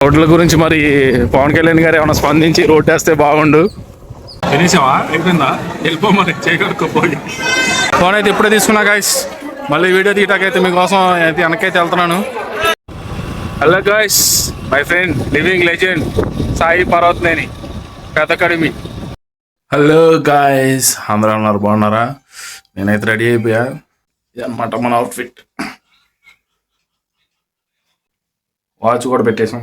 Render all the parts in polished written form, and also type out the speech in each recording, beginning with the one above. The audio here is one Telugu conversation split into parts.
రోడ్ల గురించి మరి పవన్ కళ్యాణ్ గారు ఏమైనా స్పందించి రోడ్ వేస్తే బాగుండు. తినేసావా? అయిపోయిందా? వెళ్ళిపో మరి చేయగలుగుపోయి. ఫోన్ అయితే ఇప్పుడే తీసుకున్నా గాయస్. మళ్ళీ వీడియో తీయటాకైతే మీకోసం అయితే వెనకైతే వెళ్తున్నాను. Hello guys, my friend living legend Sai Parvathaneni పెద్ద కడిమి. హలో గాయస్, అందరూ ఉన్నారు, బాగున్నారా? నేనైతే రెడీ అయిపోయా అనమాట. మన అవుట్ఫిట్, వాచ్ కూడా పెట్టేసాం.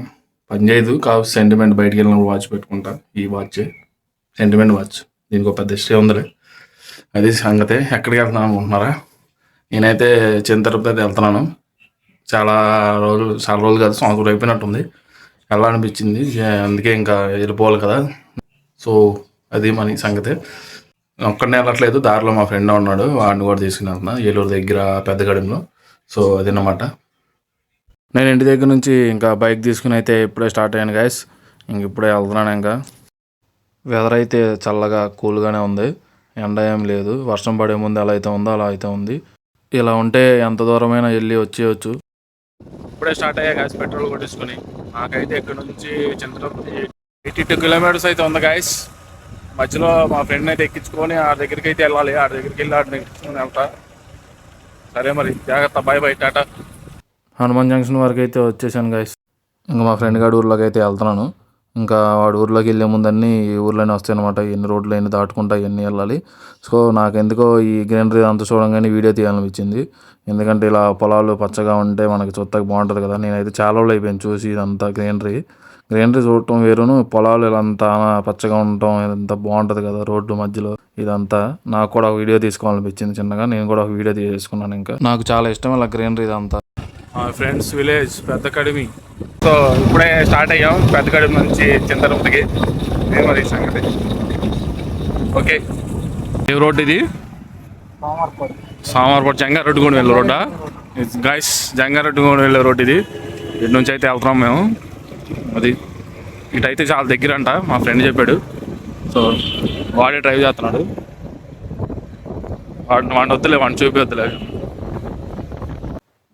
పని చేయదు కాబట్టి సెంటిమెంట్, బయటికి వెళ్ళినప్పుడు వాచ్ పెట్టుకుంటా. ఈ వాచ్ సెంటిమెంట్ వాచ్, దీనికి ఒక పెద్ద హిస్టరీ ఉందిలే. అది సంగతే. ఎక్కడికి వెళ్తున్నాను అనుకుంటున్నారా? నేనైతే చిన్న తిరుపతి వెళ్తున్నాను. చాలా రోజులు కాదు, సంవత్సరం అయిపోయినట్టుంది. వెళ్ళాలనిపించింది, అందుకే ఇంకా వెళ్ళిపోవాలి కదా. సో అది మన సంగతే. ఒక్కడనే వెళ్ళట్లేదు, దారిలో మా ఫ్రెండ్ ఉన్నాడు, వాడిని కూడా తీసుకుని వెళ్తున్నా. ఏలూరు దగ్గర పెద్దగడంలో. సో అదన్నమాట. నేను ఇంటి దగ్గర నుంచి ఇంకా బైక్ తీసుకుని అయితే ఇప్పుడే స్టార్ట్ అయ్యాను గైస్. ఇంక ఇప్పుడే వెళ్తున్నాను. ఇంకా వెదర్ అయితే చల్లగా కూల్గానే ఉంది, ఎండ ఏం లేదు. వర్షం పడే ముందు ఎలా అయితే ఉందో అలా అయితే ఉంది. ఇలా ఉంటే ఎంత దూరమైనా వెళ్ళి వచ్చేయచ్చు. ఇప్పుడే స్టార్ట్ అయ్యా గాయస్, పెట్రోల్ కొట్టించుకొని. నాకైతే ఇక్కడ నుంచి చంద్రపతి 82 కిలోమీటర్స్ అయితే ఉంది గాయస్. మధ్యలో మా ఫ్రెండ్ అయితే ఎక్కించుకొని ఆ దగ్గరికి అయితే వెళ్ళాలి. ఆ దగ్గరికి వెళ్ళి ఆడిని ఎక్కించుకొని వెళ్తా. సరే మరి, జాగ్రత్త, bye bye, tata. Hanuman Junction వరకు అయితే వచ్చేసాను గైస్. ఇంకా మా ఫ్రెండ్ గారి ఊర్లోకి అయితే వెళ్తున్నాను. ఇంకా వాడి ఊర్లోకి వెళ్ళే ముందన్నీ ఈ ఊర్లోనే వస్తాయి అనమాట. ఎన్ని రోడ్లు అయినా దాటుకుంటా ఇవన్నీ వెళ్ళాలి. సో నాకెందుకో ఈ గ్రీనరీ అంతా చూడంగానే వీడియో తీయాలనిపించింది. ఎందుకంటే ఇలా పొలాలు పచ్చగా ఉంటే మనకి చూస్తాకి బాగుంటుంది కదా. నేనైతే చాలా రోజులు అయిపోయింది చూసి ఇదంతా గ్రీనరీ చూడటం వేరును, పొలాలు ఇలా అంతా పచ్చగా ఉండటం ఇదంతా బాగుంటుంది కదా రోడ్డు మధ్యలో. ఇదంతా నాకు కూడా ఒక వీడియో తీసుకోవాలనిపించింది చిన్నగా. నేను కూడా ఒక వీడియో తీసుకున్నాను. ఇంకా నాకు చాలా ఇష్టం ఇలా గ్రీనరీ ఇదంతా. మా ఫ్రెండ్స్ విలేజ్ పెద్ద కడిమి. సో ఇప్పుడే స్టార్ట్ అయ్యాం పెద్ద కడిమి నుంచి చింతరుపతికి. మరి సంగతి ఓకే. ఏ రోడ్ ఇది? సోమవారపేట జంగారెడ్డిగూడ వెళ్ళే రోడ్డా గాయస్? జంగారెడ్డిగూడ వెళ్ళే రోడ్ ఇది. ఇటు నుంచి అయితే వెళ్తున్నాం మేము. అది ఇటైతే చాలా దగ్గర అంట, మా ఫ్రెండ్ చెప్పాడు. సో వాడే డ్రైవ్ చేస్తున్నాడు. వాడిని వద్దులే, వాడిని చూపివద్దులే.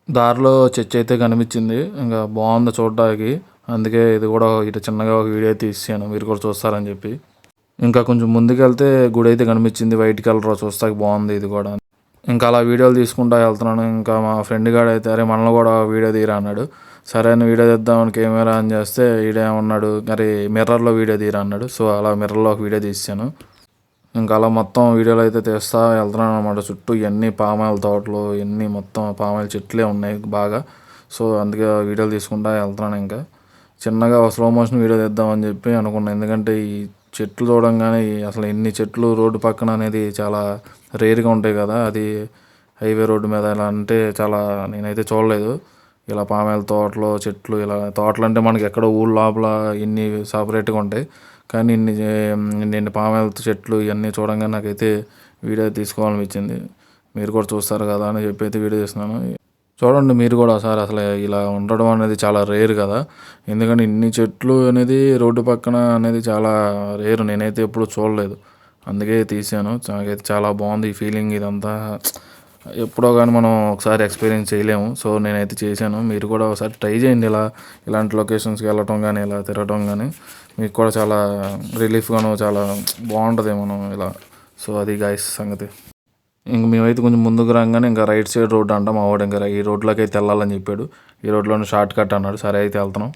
దారిలో చర్చ్ అయితే కనిపించింది, ఇంకా బాగుంది చూడడానికి. అందుకే ఇది కూడా ఇటు చిన్నగా ఒక వీడియో తీసాను, మీరు కూడా చూస్తారని చెప్పి. ఇంకా కొంచెం ముందుకెళ్తే గుడి అయితే కనిపించింది, వైట్ కలర్, చూస్తాకి బాగుంది ఇది కూడా. ఇంకా అలా వీడియోలు తీసుకుంటా వెళ్తున్నాను. ఇంకా మా ఫ్రెండ్ గాడు అయితే అరే మనలో కూడా వీడియో తీరా అన్నాడు. సరే అని వీడియో తీద్దామని కెమెరా ఆన్ చేస్తే ఈడేమన్నాడు, మరి మిర్రర్లో వీడియో తీరా అన్నాడు. సో అలా మిర్రర్లో ఒక వీడియో తీసాను. ఇంకా అలా మొత్తం వీడియోలు అయితే తీస్తా వెళ్తున్నాను అనమాట. చుట్టూ ఇవన్నీ పామాయిల్ తోటలు, ఇవన్నీ మొత్తం పామాయిల్ చెట్లే ఉన్నాయి బాగా. సో అందుకే వీడియోలు తీసుకుంటా వెళ్తున్నాను. ఇంకా చిన్నగా స్లో మోషన్ వీడియో తీద్దామని చెప్పి అనుకున్నాను. ఎందుకంటే ఈ చెట్లు చూడంగానే అసలు ఎన్ని చెట్లు రోడ్డు పక్కన అనేది చాలా రేర్గా ఉంటాయి కదా. అది హైవే రోడ్డు మీద ఇలా అంటే చాలా, నేనైతే చూడలేదు ఇలా పామాయిల్ తోటలు, చెట్లు. ఇలా తోటలు అంటే మనకి ఎక్కడో ఊళ్ళో లోపల ఇన్ని సపరేట్గా ఉంటాయి, కానీ ఇన్ని పామాయిల్ చెట్లు ఇవన్నీ చూడంగా నాకైతే వీడియో తీసుకోవాలనిపించింది. మీరు కూడా చూస్తారు కదా అని చెప్పి అయితే వీడియో తీస్తున్నాను. చూడండి మీరు కూడా ఒకసారి. అసలు ఇలా ఉండడం అనేది చాలా రేర్ కదా. ఎందుకంటే ఇన్ని చెట్లు అనేది రోడ్డు పక్కన అనేది చాలా రేరు, నేనైతే ఎప్పుడు చూడలేదు. అందుకే తీసాను. నాకైతే చాలా బాగుంది ఈ ఫీలింగ్. ఇదంతా ఎప్పుడో కానీ మనం ఒకసారి ఎక్స్పీరియన్స్ చేయలేము. సో నేనైతే చేశాను. మీరు కూడా ఒకసారి ట్రై చేయండి. ఇలాంటి లొకేషన్స్కి వెళ్ళటం కానీ, ఇలా తిరగటం కానీ మీకు కూడా చాలా రిలీఫ్గాను చాలా బాగుంటుంది మనం ఇలా. సో అది గాయస్ సంగతి. ఇంక మేమైతే కొంచెం ముందుకు రాగానే ఇంకా రైట్ సైడ్ రోడ్ అంట. మా వాడు ఇంకా ఈ రోడ్లోకి అయితే వెళ్ళాలని చెప్పాడు. ఈ రోడ్లోనే షార్ట్ కట్ అన్నాడు. సరే అయితే వెళ్తున్నాం.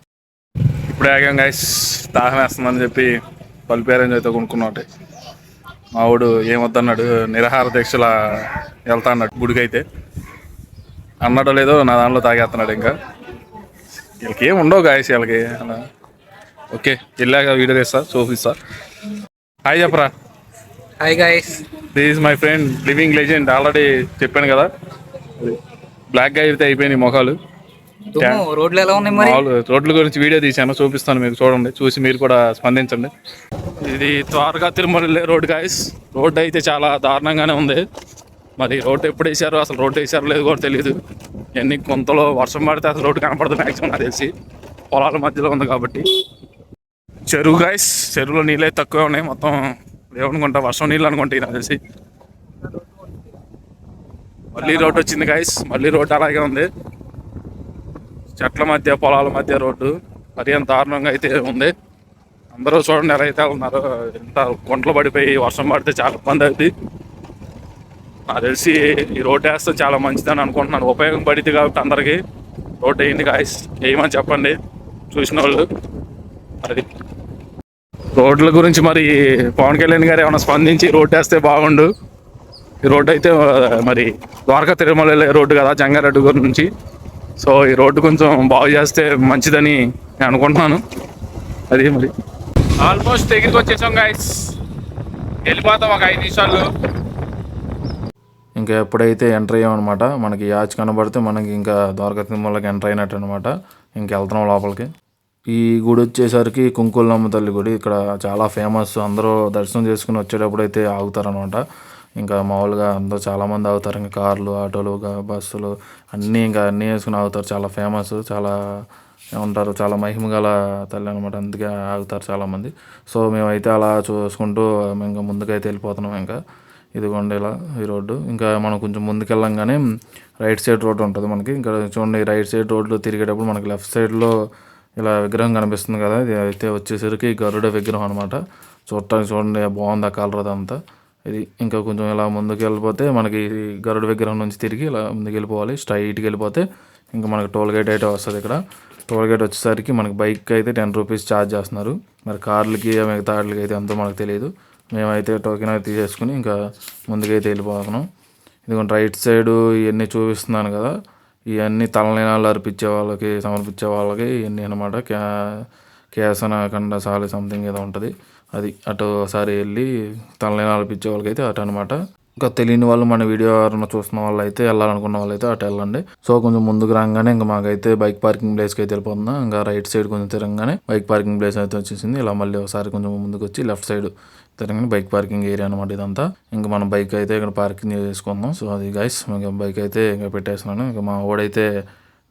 ఇప్పుడే ఆగాం గాయస్, దాహం వేస్తుందని చెప్పి పల్పేరేంజ్ అయితే కొనుక్కున్నట్టే. మా వాడు ఏమొద్దన్నాడు, నిరాహార దీక్షలా వెళ్తా అన్నాడు గుడికి. అయితే అన్నాడో లేదో నా దానిలో తాగేస్తున్నాడు. ఇంకా వీళ్ళకి ఏమి ఉండవు గాయస్ వీళ్ళకి అలా. ఓకే, వెళ్ళాక వీడియో తీస్తా, చూపిస్తా. హాయ్ చెప్పరా. Hi guys, this is my friend living legend. Already చెప్పాను కదా, బ్లాక్ గా అయితే అయిపోయినాయి మొఖాలు. రోడ్లు ఎలా ఉన్నాయి మరి? రోడ్ల గురించి వీడియో తీశాను, చూపిస్తాను, మీరు చూడండి. చూసి మీరు కూడా స్పందించండి. ఇది త్వరగా తిరుమల రోడ్ గాయస్. రోడ్డు అయితే చాలా దారుణంగానే ఉంది. మరి రోడ్డు ఎప్పుడు వేసారో, అసలు రోడ్డు వేసారో లేదు కూడా తెలియదు. ఎన్ని కొంతలో వర్షం పడితే అసలు రోడ్డు కనపడదు మ్యాక్సిమం నాకు తెలిసి. పొలాల మధ్యలో ఉంది కాబట్టి. చెరువు గాయస్, చెరువులో నీళ్ళు అయితే తక్కువే ఉన్నాయి. మొత్తం ఏమనుకుంటా వర్షం నీళ్ళు అనుకుంటా నాకు తెలిసి. మళ్ళీ రోడ్డు వచ్చింది గాయస్, మళ్ళీ రోడ్డు అలాగే ఉంది. చెట్ల మధ్య, పొలాల మధ్య రోడ్డు. మరి అంత దారుణంగా అయితే ఉంది. అందరూ చూడండి ఎలా అయితే ఉన్నారు. ఎంత గుంటలు పడిపోయి వర్షం పడితే చాలా ఇబ్బంది అవుతుంది. నాకు తెలిసి ఈ రోడ్డు వేస్తే చాలా మంచిదని అనుకుంటున్నాను. ఉపయోగం పడింది కాబట్టి అందరికీ రోడ్డు వేయండి గాయస్, వేయమని చెప్పండి చూసిన వాళ్ళు. అది రోడ్ల గురించి మరి పవన్ కళ్యాణ్ గారు ఏమైనా స్పందించి రోడ్డు వేస్తే బాగుండు. ఈ రోడ్డు అయితే మరి ద్వారకా తిరుమల వెళ్ళే రోడ్డు కదా జంగారెడ్డి గురి నుంచి. సో ఈ రోడ్డు కొంచెం బాగు చేస్తే మంచిదని నేను అనుకుంటున్నాను. అది మరి ఆల్మోస్ట్ దగ్గరికి వచ్చేసాం గాయస్, వెళ్ళిపోతాం ఒక 5 నిమిషాలు. ఇంకా ఎప్పుడైతే ఎంటర్ అయ్యామన్నమాట, మనకి యాచ్ కనబడితే మనకి ఇంకా ద్వారకా తిరుమలకి ఎంటర్ అయినట్టు అనమాట. ఇంక వెళ్తున్నాం లోపలికి. ఈ గుడి వచ్చేసరికి కుంకులమ్మ తల్లి గుడి. ఇక్కడ చాలా ఫేమస్. అందరూ దర్శనం చేసుకుని వచ్చేటప్పుడు అయితే ఆగుతారనమాట. ఇంకా మామూలుగా అందరూ చాలామంది ఆగుతారు. ఇంకా కార్లు, ఆటోలు, బస్సులు అన్నీ వేసుకుని ఆగుతారు. చాలా ఫేమస్, చాలా ఏమంటారు, చాలా మహిమ గల తల్లి అనమాట. అందుకే ఆగుతారు చాలామంది. సో మేమైతే అలా చూసుకుంటూ ఇంకా ముందుకైతే వెళ్ళిపోతున్నాం. ఇంకా ఇదిగోండి ఇలా ఈ రోడ్డు. ఇంకా మనం కొంచెం ముందుకెళ్ళంగానే రైట్ సైడ్ రోడ్డు ఉంటుంది మనకి. ఇంకా చూడండి రైట్ సైడ్ రోడ్లో తిరిగేటప్పుడు మనకి లెఫ్ట్ సైడ్లో ఇలా విగ్రహం కనిపిస్తుంది కదా, ఇది అయితే వచ్చేసరికి గరుడ విగ్రహం అనమాట. చూడటానికి చూడండి బాగుంది ఆ కలర్ అదంతా. ఇది ఇంకా కొంచెం ఇలా ముందుకు వెళ్ళిపోతే మనకి గరుడ విగ్రహం నుంచి తిరిగి ఇలా ముందుకు వెళ్ళిపోవాలి. స్ట్రైట్కి వెళ్ళిపోతే ఇంకా మనకి టోల్ గేట్ అయితే వస్తుంది. ఇక్కడ టోల్ గేట్ వచ్చేసరికి మనకి బైక్ అయితే 10 రూపీస్ ఛార్జ్ చేస్తున్నారు. మరి కార్లకి మిగతా వాటికి అయితే ఎంతో మనకు తెలియదు. మేమైతే టోకెన్ అయితే తీసేసుకుని ఇంకా ముందుకైతే వెళ్ళిపోతున్నాం. ఇదిగోండి రైట్ సైడు ఇవన్నీ చూపిస్తున్నాను కదా, ఇవన్నీ తలనీలాలు అర్పించే వాళ్ళకి, సమర్పించే వాళ్ళకి ఇవన్నీ అనమాట. కేసన కండసాలి సంథింగ్ ఏదో ఉంటుంది. అది అటు ఒకసారి వెళ్ళి తలనీలాలు అర్పించే వాళ్ళకి అయితే అటు అనమాట. ఇంకా తెలియని వాళ్ళు మన వీడియో ఎవరైనా చూస్తున్న వాళ్ళు అయితే, వెళ్ళాలనుకున్న వాళ్ళు అయితే అటు వెళ్ళండి. సో కొంచెం ముందుకు రాగానే ఇంకా మాకైతే బైక్ పార్కింగ్ ప్లేస్కి అయితే వెళ్ళిపోతున్నా. ఇంకా రైట్ సైడ్ కొంచెం తిరగగానే బైక్ పార్కింగ్ ప్లేస్ అయితే వచ్చేసింది. ఇలా మళ్ళీ ఒకసారి కొంచెం ముందుకు వచ్చి లెఫ్ట్ సైడ్ తిరగని బైక్ పార్కింగ్ ఏరియా అనమాట ఇదంతా. ఇంకా మనం బైక్ అయితే ఇక్కడ పార్కింగ్ చేసుకుందాం. సో అది గైస్, ఇంకా బైక్ అయితే ఇంకా పెట్టేస్తున్నాను. ఇంకా మా ఓడైతే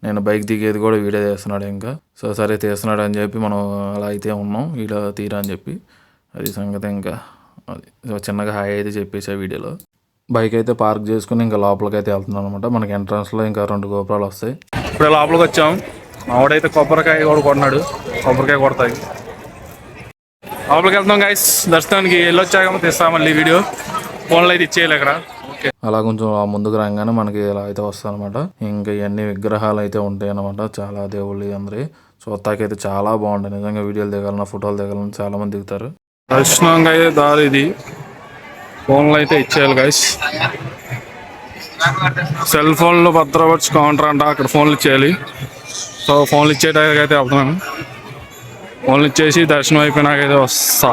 నేను బైక్ దిగేది కూడా వీడియో చేస్తున్నాడు. ఇంకా సో సరే తీస్తున్నాడు అని చెప్పి మనం అలా అయితే ఉన్నాం, వీడియో తీరా అని చెప్పి. అది సంగతి. ఇంకా అది చిన్నగా హాయ్ అయితే చెప్పేసి ఆ వీడియోలో. బైక్ అయితే పార్క్ చేసుకుని ఇంకా లోపలికి అయితే వెళ్తున్నాం అనమాట. మనకి ఎంట్రన్స్లో ఇంకా 2 గోపురాలు వస్తాయి. ఇప్పుడు లోపలికి వచ్చాం. మావాడైతే కొబ్బరికాయ కూడా కొన్నాడు, కొబ్బరికాయ కొడతాయి. లోపలికి వెళ్తాం గైస్. దర్శనానికి వెళ్ళొచ్చాక తీస్తాం మళ్ళీ వీడియో. ఫోన్లో అయితే ఇచ్చేయాలి ఇక్కడ. ఓకే, అలా కొంచెం ముందుకు రాగానే మనకి ఇలా అయితే వస్తాయి అనమాట. ఇంకా ఇవన్నీ విగ్రహాలు అయితే ఉంటాయి అనమాట. చాలా దేవుళ్ళు అందరి చూస్తాకైతే చాలా బాగుంటాయి. నిజంగా వీడియోలు దిగాలన్నా, ఫోటోలు దిగాలన్నా చాలా మంది దిగుతారు. దర్శనంగా అయితే దారి ఇది. ఫోన్లో అయితే ఇచ్చేయాలి గైస్. సెల్ ఫోన్లో భద్రపరచు కౌంటర్ అంట, అక్కడ ఫోన్లు ఇచ్చేయాలి. సో ఫోన్లు ఇచ్చేటైతే అయితే వెళ్తున్నాను. ఫోన్లు ఇచ్చేసి దర్శనం అయిపోయినాకైతే వస్తా.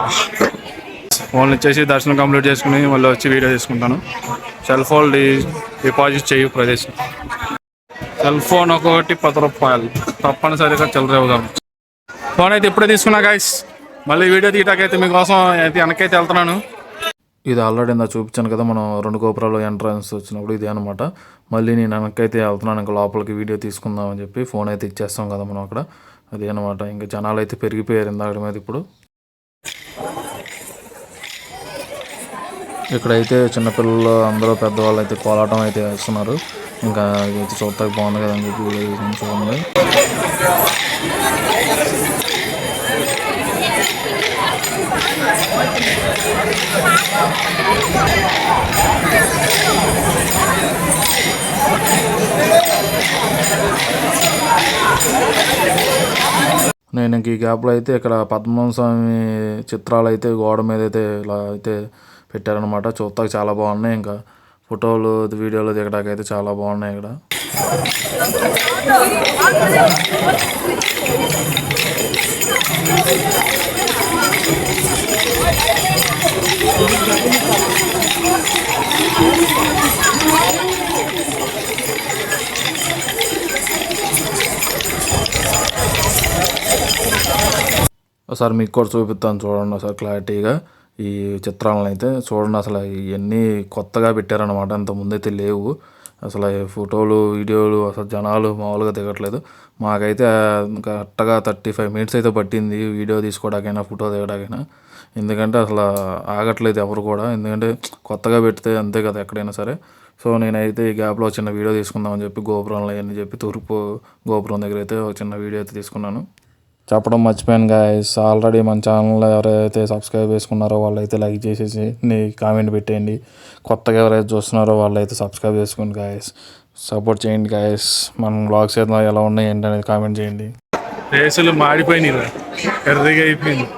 ఫోన్లు ఇచ్చేసి దర్శనం కంప్లీట్ చేసుకుని మళ్ళీ వచ్చి వీడియో తీసుకుంటాను. సెల్ ఫోన్ డిపాజిట్ చేయు ప్రదేశం. సెల్ ఫోన్ ఒకటి 10 రూపాయలు, తప్పనిసరిగా చిల్లరేవుదాం. ఫోన్ అయితే ఇప్పుడే తీసుకున్నా గైస్. మళ్ళీ వీడియో తీయటాకైతే మీకోసం అయితే వెనకైతే వెళ్తున్నాను. ఇది ఆల్రెడీ ఇందా చూపించాను కదా, మనం 2 గోపురాలు ఎంట్రన్స్ వచ్చినప్పుడు ఇదే అనమాట. మళ్ళీ నేను వెనకైతే వెళ్తున్నాను. ఇంకా లోపలికి వీడియో తీసుకుందాం అని చెప్పి ఫోన్ అయితే ఇచ్చేస్తాం కదా మనం అక్కడ. అదే అనమాట. ఇంకా జనాలు అయితే పెరిగిపోయారు ఇందాక మీద. ఇప్పుడు ఇక్కడైతే చిన్నపిల్లలు అందరూ పెద్దవాళ్ళు అయితే కోలాటం అయితే వేస్తున్నారు. ఇంకా ఇది చూడటానికి బాగుంది కదా అని చెప్పి వీడియో చూడండి. నేను ఇంక ఈ గ్యాప్లో అయితే ఇక్కడ పద్మనాభ స్వామి చిత్రాలు అయితే గోడ మీద అయితే ఇలా అయితే పెట్టారనమాట. చూస్తాక చాలా బాగున్నాయి. ఇంకా ఫోటోలు వీడియోలు దిగడానికి అయితే చాలా బాగున్నాయి ఇక్కడ. ఒకసారి మీకు కూడా చూపిస్తాను చూడండి ఒకసారి క్లారిటీగా ఈ చిత్రాలను అయితే చూడండి. అసలు ఇవన్నీ కొత్తగా పెట్టారనమాట, అంత ముందైతే లేవు అసలు. ఫోటోలు వీడియోలు అసలు జనాలు మామూలుగా దిగట్లేదు. మాకైతే కరెక్ట్గా 35 మినిట్స్ అయితే పట్టింది వీడియో తీసుకోవడానికైనా, ఫోటో దిగడానికైనా. ఎందుకంటే అసలు ఆగట్లేదు ఎవరు కూడా. ఎందుకంటే కొత్తగా పెడితే అంతే కదా ఎక్కడైనా సరే. సో నేనైతే ఈ గ్యాప్లో చిన్న వీడియో తీసుకుందామని చెప్పి గోపురంలో అవన్నీ చెప్పి తూర్పు గోపురం దగ్గర అయితే ఒక చిన్న వీడియో అయితే తీసుకున్నాను. చెప్పడం మర్చిపోయాను గాయస్, ఆల్రెడీ మన ఛానల్లో ఎవరైతే సబ్స్క్రైబ్ చేసుకున్నారో వాళ్ళైతే లైక్ చేసేసి కామెంట్ పెట్టేయండి. కొత్తగా ఎవరైతే చూస్తున్నారో వాళ్ళైతే సబ్స్క్రైబ్ చేసుకోండి గాయస్, సపోర్ట్ చేయండి గాయస్. మన బ్లాగ్స్ ఏదో ఎలా ఉన్నాయి ఏంటి అనేది కామెంట్ చేయండి. రేసులు మాడిపోయినాయి, ఎర్రగా అయిపోయింది.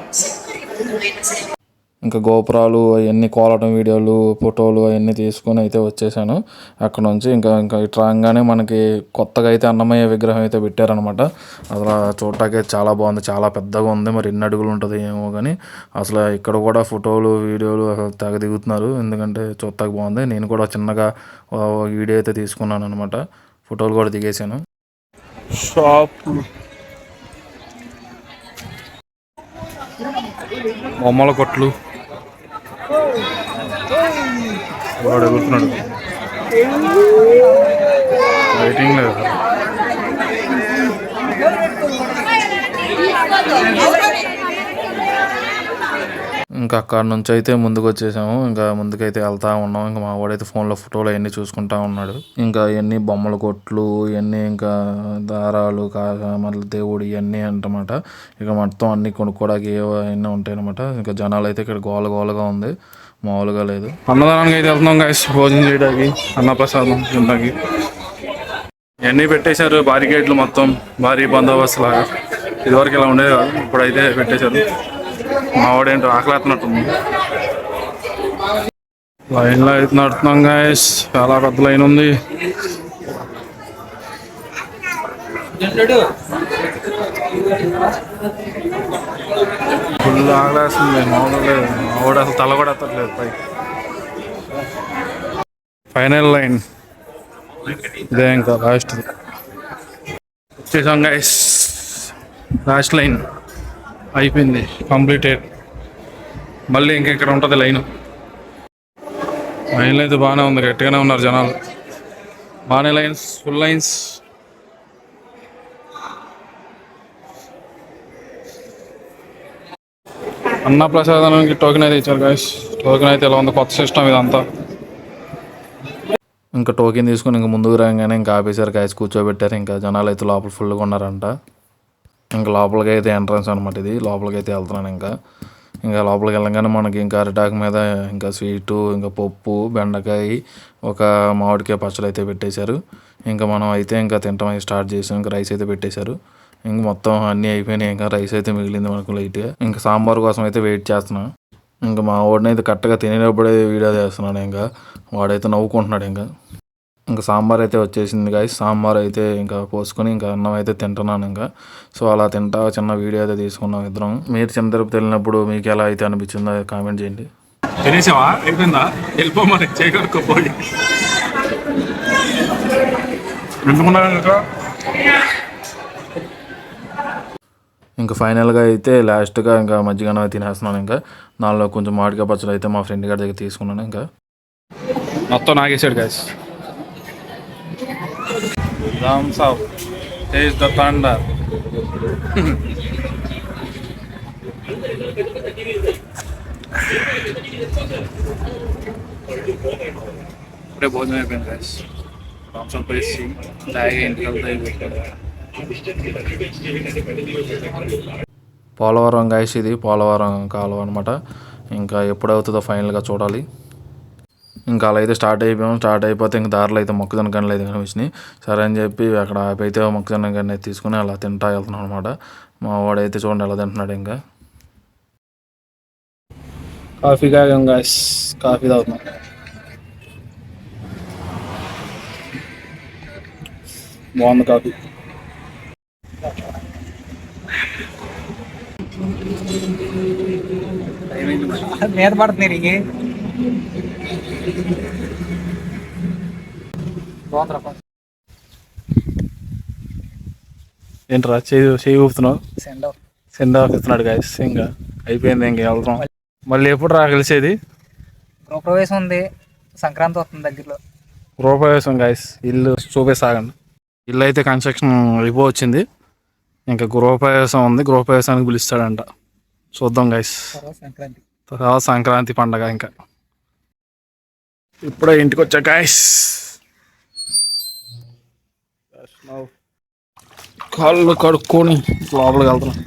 ఇంకా గోపురాలు అవన్నీ కోలటం వీడియోలు ఫోటోలు అవన్నీ తీసుకొని అయితే వచ్చేసాను అక్కడ నుంచి. ఇంకా ఇటు రాగానే మనకి కొత్తగా అయితే అన్నమయ్య విగ్రహం అయితే పెట్టారనమాట. అసలు చూడటానికి చాలా బాగుంది, చాలా పెద్దగా ఉంది. మరి ఎన్ని అడుగులు ఉంటుంది ఏమో కానీ అసలు ఇక్కడ కూడా ఫోటోలు వీడియోలు అసలు తెగ దిగుతున్నారు, ఎందుకంటే చూడటానికి బాగుంది. నేను కూడా చిన్నగా వీడియో అయితే తీసుకున్నాను అనమాట, ఫోటోలు కూడా దిగేసాను. షాప్ బొమ్మల కొట్లు వాడు ఎగురుతున్నాడు, లైటింగ్ లేదు. ఇంకా అక్కడ నుంచి అయితే ముందుకు వచ్చేసాము. ఇంకా ముందుకైతే వెళ్తా ఉన్నాం. ఇంకా మా వాడైతే ఫోన్లో ఫోటోలు అవన్నీ చూసుకుంటా ఉన్నాడు. ఇంకా ఇవన్నీ బొమ్మల కొట్లు, ఇవన్నీ ఇంకా దారాలు, మళ్ళీ దేవుడు ఇవన్నీ అంటమాట. ఇక మొత్తం అన్ని కొనుక్కోవడానికి అవన్నీ ఉంటాయి అనమాట. ఇంకా జనాలు అయితే ఇక్కడ గోలగా ఉంది, మామూలుగా లేదు. అన్నదానానికి అయితే వెళ్తున్నాం గాయస్, భోజనం చేయడానికి, అన్నప్రసాదం తినడానికి. ఇవన్నీ పెట్టేశారు బారికేడ్లు, మొత్తం భారీ బందోబస్తు లాగా. ఇదివరకు ఇలా ఉండేది కాదు, ఇప్పుడైతే పెట్టేశారు. మా వాడేంటో ఆకలేస్తున్నట్టుంది. లైన్లో అయితే నడుతున్నాం గాయస్, చాలా పెద్ద లైన్ ఉంది. ఫుల్ ఆగలేస్తుంది, మామూలుగా మా వాడు అసలు తల కూడా ఎత్తట్లేదు పైకి. ఫైనల్ లైన్ ఇదే, ఇంకా లాస్ట్ వచ్చేసాం గైస్. లాస్ట్ లైన్ అయిపోయింది, కంప్లీటెడ్. మళ్ళీ ఇక్కడ ఉంటుంది లైన్. లైన్లో అయితే బాగానే ఉంది, గట్టిగానే ఉన్నారు జనాలు, బాగానే లైన్స్, ఫుల్ లైన్స్. అన్నప్రసాదానికి టోకెన్ అయితే ఇచ్చారు గైస్. టోకెన్ అయితే ఎలా ఉంది, కొత్త సిస్టమ్ ఇదంతా. ఇంకా టోకెన్ తీసుకుని ఇంకా ముందుకు రాగానే ఇంకా ఆపేశారు గైస్, కూర్చోబెట్టారు. ఇంకా జనాలు అయితే లోపల ఫుల్గా ఉన్నారంట. ఇంకా లోపలికి అయితే ఎంట్రన్స్ అనమాట ఇది, లోపలికి అయితే వెళ్తున్నాను. ఇంకా లోపలికి వెళ్ళగానే మనకి ఇంకా అరిటాకు మీద ఇంకా స్వీటు, ఇంకా పప్పు, బెండకాయ, ఒక మామిడికాయ పచ్చడి అయితే పెట్టేశారు. ఇంకా మనం అయితే ఇంకా తింటాం అయితే స్టార్ట్ చేసాం. ఇంకా రైస్ అయితే పెట్టేశారు. ఇంక మొత్తం అన్నీ అయిపోయినాయి. ఇంకా రైస్ అయితే మిగిలింది మనకు లైట్గా. ఇంకా సాంబార్ కోసం అయితే వెయిట్ చేస్తున్నాం. ఇంకా మా వాడిని అయితే కరెక్ట్గా తినేటప్పుడే వీడియో చేస్తున్నాడు. ఇంకా వాడైతే నవ్వుకుంటున్నాడు. ఇంకా సాంబార్ అయితే వచ్చేసింది గాయస్. సాంబార్ అయితే ఇంకా పోసుకొని ఇంకా అన్నం అయితే తింటున్నాను. ఇంకా సో అలా తింటా చిన్న వీడియో అయితే తీసుకున్నాం ఇద్దరం. మీరు చిన్న తిరుపతి వెళ్ళినప్పుడు మీకు ఎలా అయితే అనిపించిందో కామెంట్ చేయండి. తినేసావా? అయిపోయిందా? వెళ్ళిపో మరి, చేయగలుగుకోపోయి ఇంకా ఫైనల్గా అయితే లాస్ట్గా ఇంకా మజ్జిగ తినేస్తున్నాను. ఇంకా దానిలో కొంచెం మామిడికాయ పచ్చడి అయితే మా ఫ్రెండ్ గారి దగ్గర తీసుకున్నాను. ఇంకా మొత్తం నాగేశాడు guys. thumbs up, taste the thunder. ఇప్పుడే భోజనం అయిపోయింది గాయస్. థమ్స్ అప్ వేసి తాగి ఇంటికి వెళ్తా. పోలవరం గాయస్, ఇది పోలవరం కాలువ అనమాట. ఇంకా ఎప్పుడవుతుందో ఫైనల్గా చూడాలి. ఇంకా అలా అయితే స్టార్ట్ అయిపోయాం. స్టార్ట్ అయిపోతే ఇంకా దారిలో అయితే మొక్కజొన్న గంటలు అయితే కనిపించినాయి. సరే అని చెప్పి అక్కడ ఆపైతే మొక్కజొన్న గంట అయితే తీసుకుని అలా తింటా వెళ్తున్నాం అనమాట. మా వాడైతే చూడండి ఎలా తింటున్నాడు. ఇంకా కాఫీ తాగాం గాయస్, కాఫీ తాగుతున్నాం. బాగుంది కాఫీ. మీద పడుతుంది ఏంట్రా చేయి ఊపుతున్నావు? సెండ్ ఆఫ్ ఇస్తున్నాడు గాయస్. ఇంకా అయిపోయింది, ఇంకా వెళ్తున్నాం. మళ్ళీ ఎప్పుడు రా కలిసేది? గృహప్రవేశం ఉంది, సంక్రాంతి వస్తుంది దగ్గరలో. గృహప్రవేశం గాయస్, ఇల్లు చూపేసాగండి. ఇల్లు అయితే కన్స్ట్రక్షన్ అయిపోవచ్చింది. ఇంకా గృహప్రవేశం ఉంది, గృహప్రవేశానికి పిలుస్తాడంట. చూద్దాం గాయస్. తర్వాత సంక్రాంతి పండగ. ఇంకా ఇప్పుడే ఇంటికి వచ్చా గాయస్. కాళ్ళు కడుక్కొని లోపలికి వెళ్తున్నాం.